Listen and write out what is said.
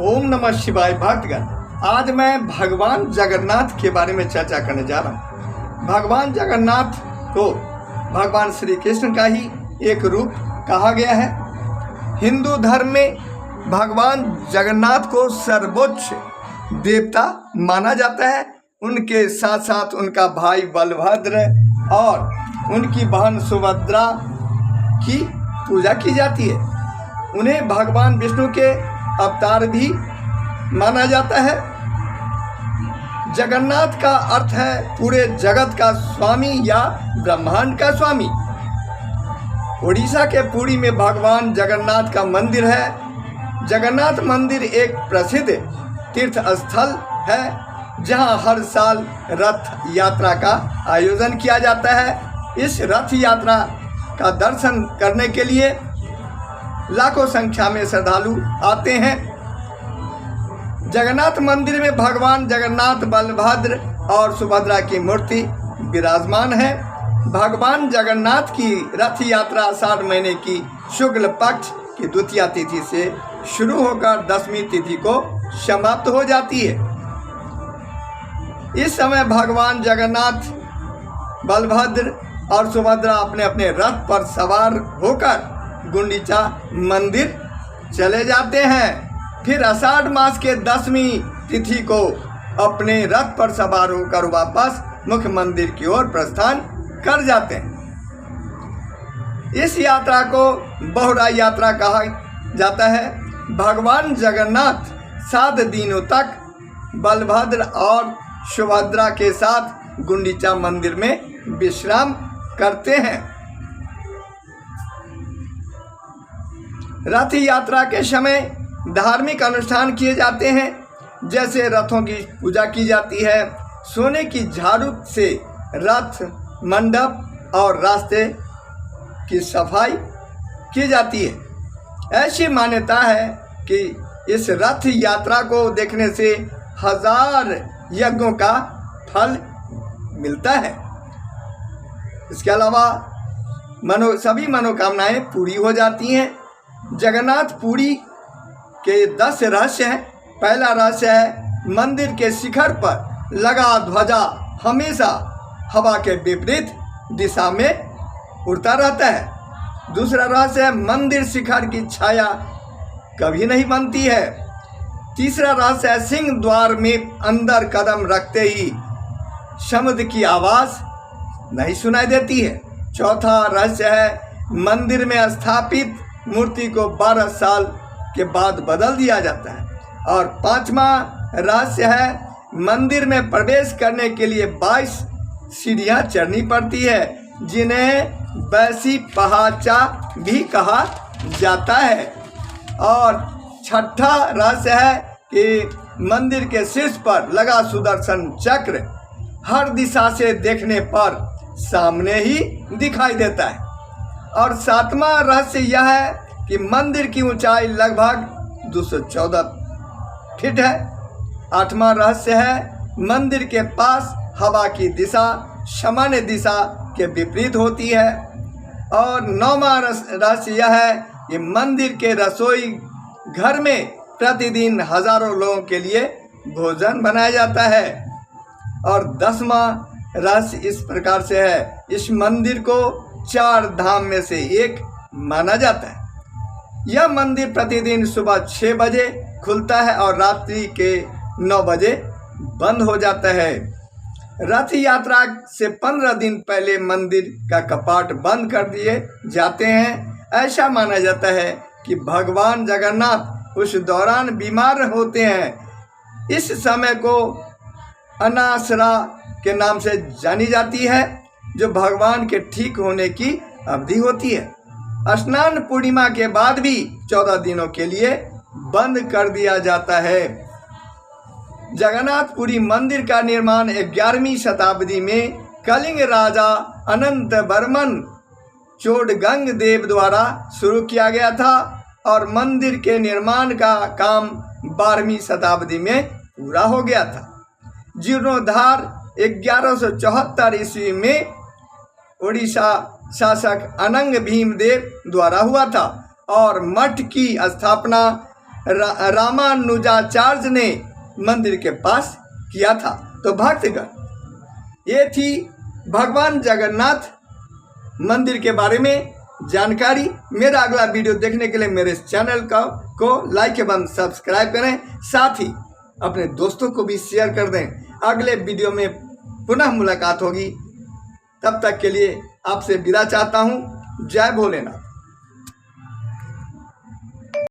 ओम नमः शिवाय भक्तगण। आज मैं भगवान जगन्नाथ के बारे में चर्चा करने जा रहा हूँ। भगवान जगन्नाथ को भगवान श्री कृष्ण का ही एक रूप कहा गया है। हिंदू धर्म में भगवान जगन्नाथ को सर्वोच्च देवता माना जाता है। उनके साथ साथ उनका भाई बलभद्र और उनकी बहन सुभद्रा की पूजा की जाती है। उन्हें भगवान विष्णु के अवतार भी माना जाता है। जगन्नाथ का अर्थ है पूरे जगत का स्वामी या ब्रह्मांड का स्वामी। उड़ीसा के पुरी में भगवान जगन्नाथ का मंदिर है। जगन्नाथ मंदिर एक प्रसिद्ध तीर्थ स्थल है जहां हर साल रथ यात्रा का आयोजन किया जाता है। इस रथ यात्रा का दर्शन करने के लिए लाखों संख्या में श्रद्धालु आते हैं। जगन्नाथ मंदिर में भगवान जगन्नाथ, बलभद्र और सुभद्रा की मूर्ति विराजमान है। भगवान जगन्नाथ की रथ यात्रा आषाढ़ महीने की शुक्ल पक्ष की द्वितीया तिथि से शुरू होकर 10वीं तिथि को समाप्त हो जाती है। इस समय भगवान जगन्नाथ, बलभद्र और सुभद्रा अपने अपने रथ पर सवार होकर गुंडीचा मंदिर चले जाते हैं। फिर आषाढ़ मास के 10वीं तिथि को अपने रथ पर सवार होकर वापस मुख्य मंदिर की ओर प्रस्थान कर जाते हैं। इस यात्रा को बहुरा यात्रा कहा जाता है। भगवान जगन्नाथ 7 दिनों तक बलभद्र और सुभद्रा के साथ गुंडीचा मंदिर में विश्राम करते हैं। रथ यात्रा के समय धार्मिक अनुष्ठान किए जाते हैं, जैसे रथों की पूजा की जाती है। सोने की झाड़ू से रथ मंडप और रास्ते की सफाई की जाती है। ऐसी मान्यता है कि इस रथ यात्रा को देखने से 1000 यज्ञों का फल मिलता है। इसके अलावा सभी मनोकामनाएं पूरी हो जाती हैं। जगन्नाथ पुरी के 10 रहस्य हैं। पहला रहस्य है मंदिर के शिखर पर लगा ध्वजा हमेशा हवा के विपरीत दिशा में उड़ता रहता है। दूसरा रहस्य है मंदिर शिखर की छाया कभी नहीं बनती है। तीसरा रहस्य है सिंह द्वार में अंदर कदम रखते ही शब्द की आवाज़ नहीं सुनाई देती है। चौथा रहस्य है मंदिर में स्थापित मूर्ति को 12 साल के बाद बदल दिया जाता है। और 5वां रहस्य है मंदिर में प्रवेश करने के लिए 22 सीढ़ियां चढ़नी पड़ती है, जिन्हें बैसी पहाचा भी कहा जाता है। और 6ठा रहस्य है कि मंदिर के शीर्ष पर लगा सुदर्शन चक्र हर दिशा से देखने पर सामने ही दिखाई देता है। और 7वां रहस्य यह है कि मंदिर की ऊंचाई लगभग 214 फीट है। 8वां रहस्य है मंदिर के पास हवा की दिशा सामान्य दिशा के विपरीत होती है। और 9वां रहस्य यह है कि मंदिर के रसोई घर में प्रतिदिन हजारों लोगों के लिए भोजन बनाया जाता है। और 10वां रहस्य इस प्रकार से है, इस मंदिर को 4 धाम में से एक माना जाता है। यह मंदिर प्रतिदिन सुबह 6 बजे खुलता है और रात्रि के 9 बजे बंद हो जाता है। रथ यात्रा से 15 दिन पहले मंदिर का कपाट बंद कर दिए जाते हैं। ऐसा माना जाता है कि भगवान जगन्नाथ उस दौरान बीमार होते हैं। इस समय को अनासरा के नाम से जानी जाती है, जो भगवान के ठीक होने की अवधि होती है। स्नान पूर्णिमा के बाद भी 14 दिनों के लिए बंद कर दिया जाता है। जगन्नाथपुरी मंदिर का निर्माण 11वीं शताब्दी में कलिंग राजा अनंत वर्मन चोडगंग देव द्वारा शुरू किया गया था और मंदिर के निर्माण का काम 12वीं शताब्दी में पूरा हो गया था। जीर्णोद्धार 1174 ईस्वी में उड़ीसा शासक अनंग भीमदेव द्वारा हुआ था और मठ की स्थापना रामानुजाचार्य ने मंदिर के पास किया था। तो भक्तगण, ये थी भगवान जगन्नाथ मंदिर के बारे में जानकारी। मेरा अगला वीडियो देखने के लिए मेरे चैनल को लाइक एवं सब्सक्राइब करें, साथ ही अपने दोस्तों को भी शेयर कर दें। अगले वीडियो में पुनः मुलाकात होगी, तब तक के लिए आपसे विदा चाहता हूँ। जय भोलेनाथ।